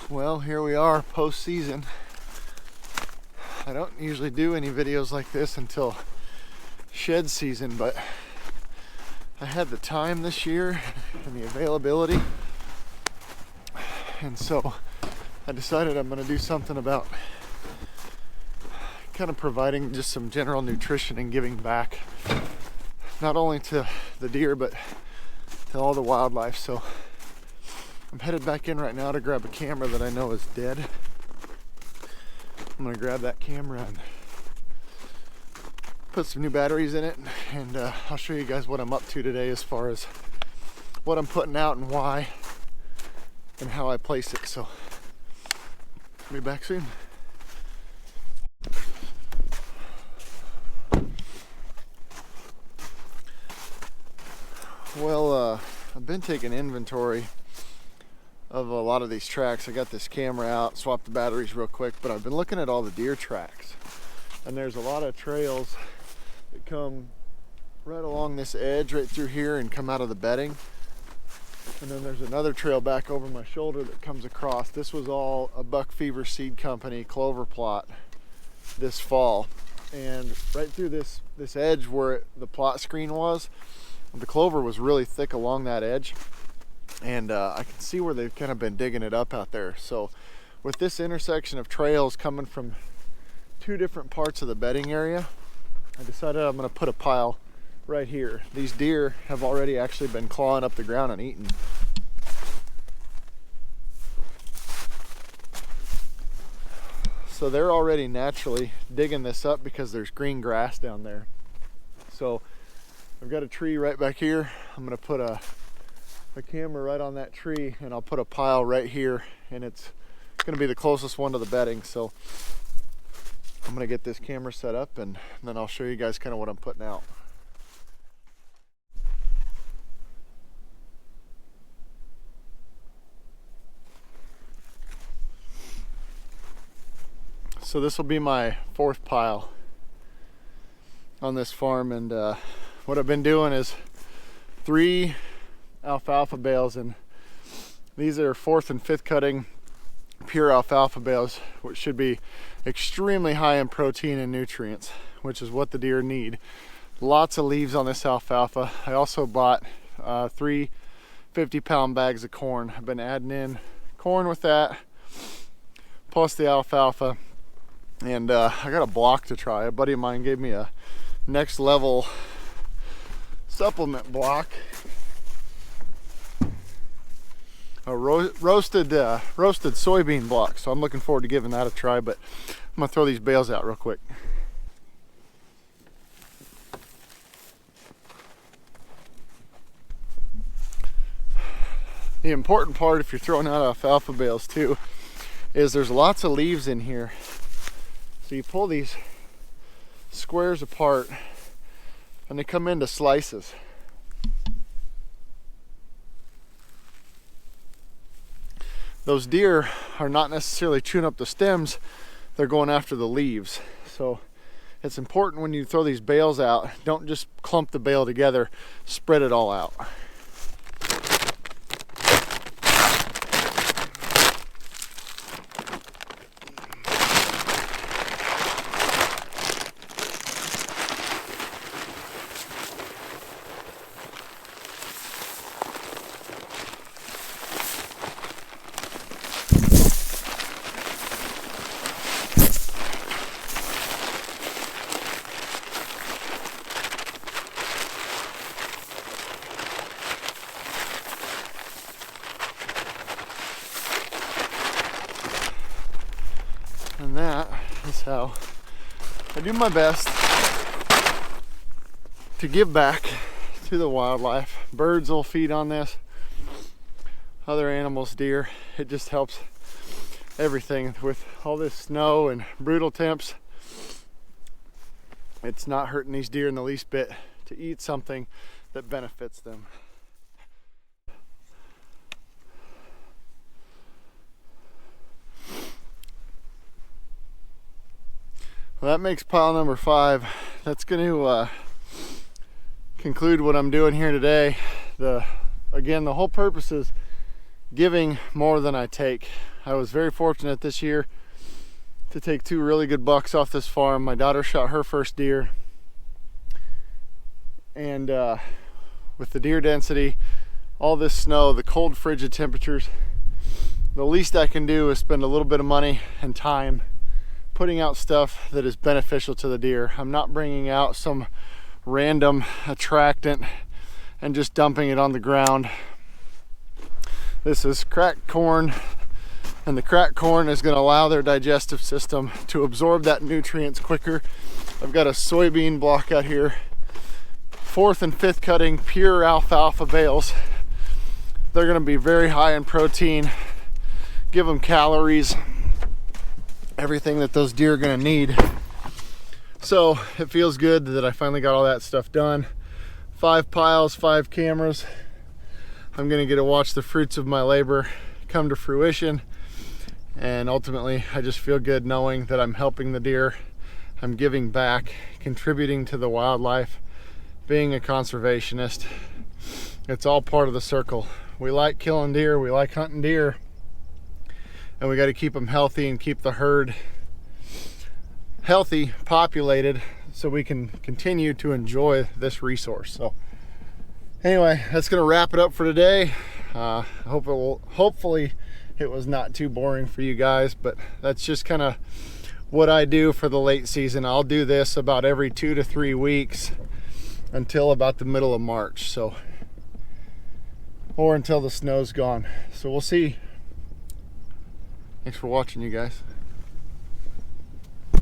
Well, here we are post-season. I don't usually do any videos like this until shed season, but I had the time this year and the availability, and so I decided I'm going to do something about kind of providing just some general nutrition and giving back, not only to the deer but to all the wildlife. So I'm headed back in right now to grab a camera that I know is dead. I'm gonna grab that camera and put some new batteries in it, and I'll show you guys what I'm up to today as far as what I'm putting out and why and how I place it. So I'll be back soon. Well, I've been taking inventory of a lot of these tracks. I got this camera out, swapped the batteries real quick, but I've been looking at all the deer tracks, and there's a lot of trails that come right along this edge right through here and come out of the bedding, and then there's another trail back over my shoulder that comes across. This was all a Buck Fever Seed Company clover plot this fall, and right through this edge where the plot screen was, the clover was really thick along that edge, and I can see where they've kind of been digging it up out there. So with this intersection of trails coming from two different parts of the bedding area, I decided I'm going to put a pile right here. These deer have already actually been clawing up the ground and eating. So they're already naturally digging this up because there's green grass down there. So I've got a tree right back here. I'm going to put a camera right on that tree, and I'll put a pile right here, and it's going to be the closest one to the bedding. So I'm going to get this camera set up, and then I'll show you guys kind of what I'm putting out. So this will be my fourth pile on this farm, and what I've been doing is 3 alfalfa bales, and these are 4th and 5th cutting pure alfalfa bales, which should be extremely high in protein and nutrients, which is what the deer need. Lots of leaves on this alfalfa. I also bought 3 50-pound bags of corn. I've been adding in corn with that, plus the alfalfa, and I got a block to try. A buddy of mine gave me a next level supplement block, a roasted soybean block. So I'm looking forward to giving that a try, but I'm gonna throw these bales out real quick. The important part, if you're throwing out alfalfa bales too, is there's lots of leaves in here. So you pull these squares apart and they come into slices. Those deer are not necessarily chewing up the stems, they're going after the leaves. So it's important when you throw these bales out, don't just clump the bale together, spread it all out. And that is how I do my best to give back to the wildlife. Birds will feed on this, other animals, deer. It just helps everything. With all this snow and brutal temps, it's not hurting these deer in the least bit to eat something that benefits them. Well, that makes pile number 5. That's going to conclude what I'm doing here today. Again, the whole purpose is giving more than I take. I was very fortunate this year to take 2 really good bucks off this farm. My daughter shot her first deer, and with the deer density, all this snow, the cold frigid temperatures, the least I can do is spend a little bit of money and time putting out stuff that is beneficial to the deer. I'm not bringing out some random attractant and just dumping it on the ground. This is cracked corn, and the cracked corn is going to allow their digestive system to absorb that nutrients quicker. I've got a soybean block out here, 4th and 5th cutting pure alfalfa bales. They're going to be very high in protein, give them calories, everything that those deer are going to need. So it feels good that I finally got all that stuff done. 5 piles, 5 cameras. I'm going to get to watch the fruits of my labor come to fruition, and ultimately I just feel good knowing that I'm helping the deer, I'm giving back, contributing to the wildlife, being a conservationist. It's all part of the circle. We like killing deer, we like hunting deer, and we got to keep them healthy and keep the herd healthy, populated, so we can continue to enjoy this resource. So anyway, that's going to wrap it up for today. Hopefully it was not too boring for you guys, but that's just kind of what I do for the late season. I'll do this about every 2 to 3 weeks until about the middle of March, so, or until the snow's gone. So we'll see. Thanks for watching, you guys.